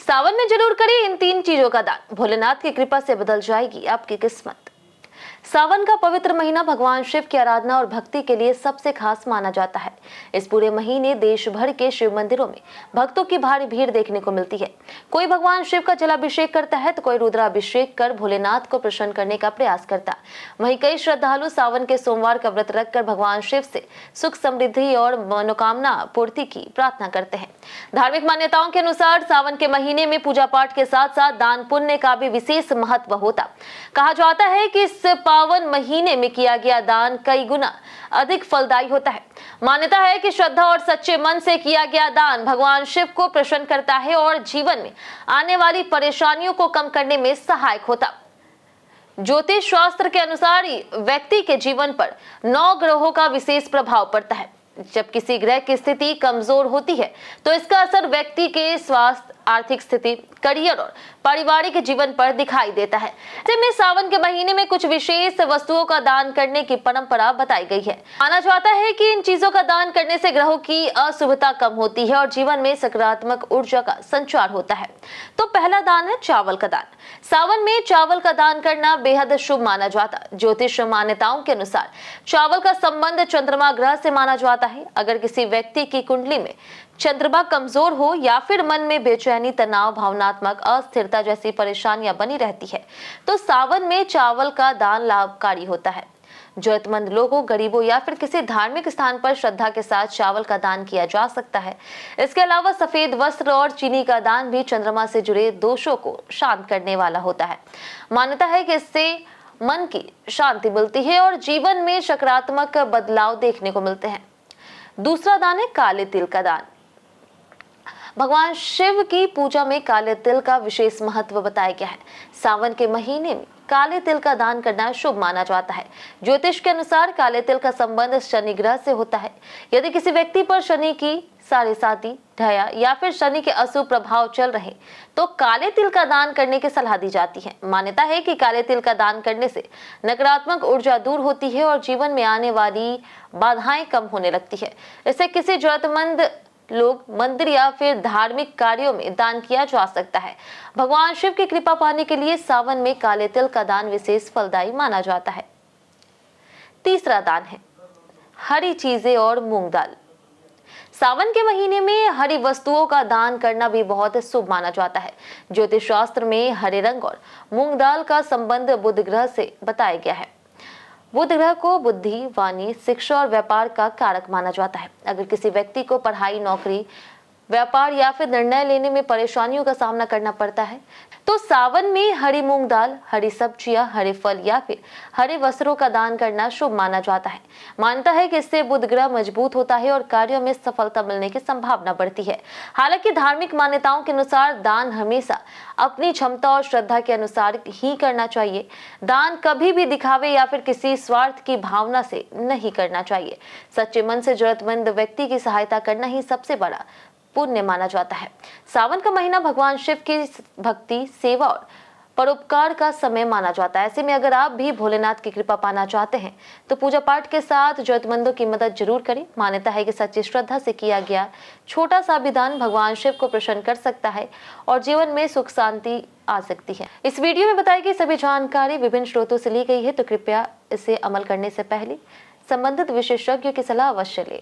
सावन में जरूर करें इन 3 चीजों का दान। भोलेनाथ की कृपा से बदल जाएगी आपकी किस्मत। सावन का पवित्र महीना भगवान शिव की आराधना और भक्ति के लिए सबसे खास माना जाता है। इस पूरे महीने देश भर के शिव मंदिरों में भक्तों की भारी भीड़ देखने को मिलती है। कोई भगवान शिव का जलाभिषेक करता है तो कोई रुद्राभिषेक कर भोलेनाथ को प्रसन्न करने का प्रयास करता है। वहीं कई श्रद्धालु सावन के सोमवार का व्रत रखकर भगवान शिव से सुख समृद्धि और मनोकामना पूर्ति की प्रार्थना करते हैं। धार्मिक मान्यताओं के अनुसार सावन के महीने में पूजा पाठ के साथ साथ दान पुण्य का भी विशेष महत्व होता। कहा जाता है कि इस पावन महीने में किया गया दान कई गुना अधिक फलदायी होता है। मान्यता है कि श्रद्धा और सच्चे मन से किया गया दान भगवान शिव को प्रसन्न करता है और जीवन में आने वाली परेशानियों को कम करने में सहायक होता। ज्योतिष शास्त्र के अनुसार व्यक्ति के जीवन पर 9 ग्रहों का विशेष प्रभाव पड़ता है। जब किसी ग्रह की स्थिति कमजोर होती है तो इसका असर व्यक्ति के स्वास्थ्य, आर्थिक स्थिति, करियर और पारिवारिक जीवन पर दिखाई देता है। ऐसे में सावन के महीने में कुछ विशेष वस्तुओं का दान करने की परंपरा बताई गई है। माना जाता है कि इन चीजों का दान करने से ग्रहों की अशुभता कम होती है और जीवन में सकारात्मक ऊर्जा का संचार होता है। तो पहला दान है चावल का दान। सावन में चावल का दान करना बेहद शुभ माना जाता है। ज्योतिष मान्यताओं के अनुसार चावल का संबंध चंद्रमा ग्रह से माना जाता है। अगर किसी व्यक्ति की कुंडली में चंद्रमा कमजोर हो या फिर मन में बेचैनी, तनाव, भावनात्मक अस्थिरता जैसी परेशानियां बनी रहती है तो सावन में चावल का दान लाभकारी होता है। जरूरतमंद लोगों, गरीबों या फिर किसी धार्मिक स्थान पर श्रद्धा के साथ चावल का दान किया जा सकता है। इसके अलावा सफेद वस्त्र और चीनी का दान भी चंद्रमा से जुड़े दोषों को शांत करने वाला होता है। मान्यता है कि इससे मन की शांति मिलती है और जीवन में सकारात्मक बदलाव देखने को मिलते हैं। दूसरा दान है काले तिल का दान। भगवान शिव की पूजा में काले तिल का विशेष महत्व बताया गया है। सावन के महीने में काले तिल का दान करना शुभ माना जाता है। ज्योतिष के अनुसार काले तिल का संबंध शनि ग्रह से होता है। यदि किसी व्यक्ति पर शनि की साढ़ेसाती, ढया या फिर शनि के अशुभ प्रभाव चल रहे तो काले तिल का दान करने की सलाह दी जाती है। मान्यता है कि काले तिल का दान करने से नकारात्मक ऊर्जा दूर होती है और जीवन में आने वाली बाधाएं कम होने लगती है। इससे किसी जरूरतमंद लोग, मंदिर या फिर धार्मिक कार्यों में दान किया जा सकता है। भगवान शिव की कृपा पाने के लिए सावन में काले तिल का दान विशेष फलदायी माना जाता है। तीसरा दान है हरी चीजें और मूंग दाल। सावन के महीने में हरी वस्तुओं का दान करना भी बहुत शुभ माना जाता है। ज्योतिष शास्त्र में हरे रंग और मूंग दाल का संबंध बुध ग्रह से बताया गया है। बुध ग्रह को बुद्धि, वाणी, शिक्षा और व्यापार का कारक माना जाता है। अगर किसी व्यक्ति को पढ़ाई, नौकरी, व्यापार या फिर निर्णय लेने में परेशानियों का सामना करना पड़ता है तो सावन में हरी मूंग दाल, हरी सब्जियां, हरे फल या फिर हरे वस्त्रों का दान करना शुभ माना जाता है। मान्यता है कि इससे बुध ग्रह मजबूत होता है और कार्यों में सफलता मिलने की संभावना बढ़ती है। हालांकि धार्मिक मान्यताओं के अनुसार दान हमेशा अपनी क्षमता और श्रद्धा के अनुसार ही करना चाहिए। दान कभी भी दिखावे या फिर किसी स्वार्थ की भावना से नहीं करना चाहिए। सच्चे मन से जरूरतमंद व्यक्ति की सहायता करना ही सबसे बड़ा पुण्य माना जाता है। सावन का महीना भगवान शिव की भक्ति, सेवा और परोपकार का समय माना जाता है। ऐसे में अगर आप भी भोलेनाथ की कृपा पाना चाहते हैं तो पूजा पाठ के साथ जरूरतमंदों की मदद जरूर करें। मान्यता है कि सच्ची श्रद्धा से किया गया छोटा सा भी दान भगवान शिव को प्रसन्न कर सकता है और जीवन में सुख शांति आ सकती है। इस वीडियो में बताई गई सभी जानकारी विभिन्न स्रोतों से ली गई है तो कृपया इसे अमल करने से पहले संबंधित विशेषज्ञों की सलाह अवश्य लें।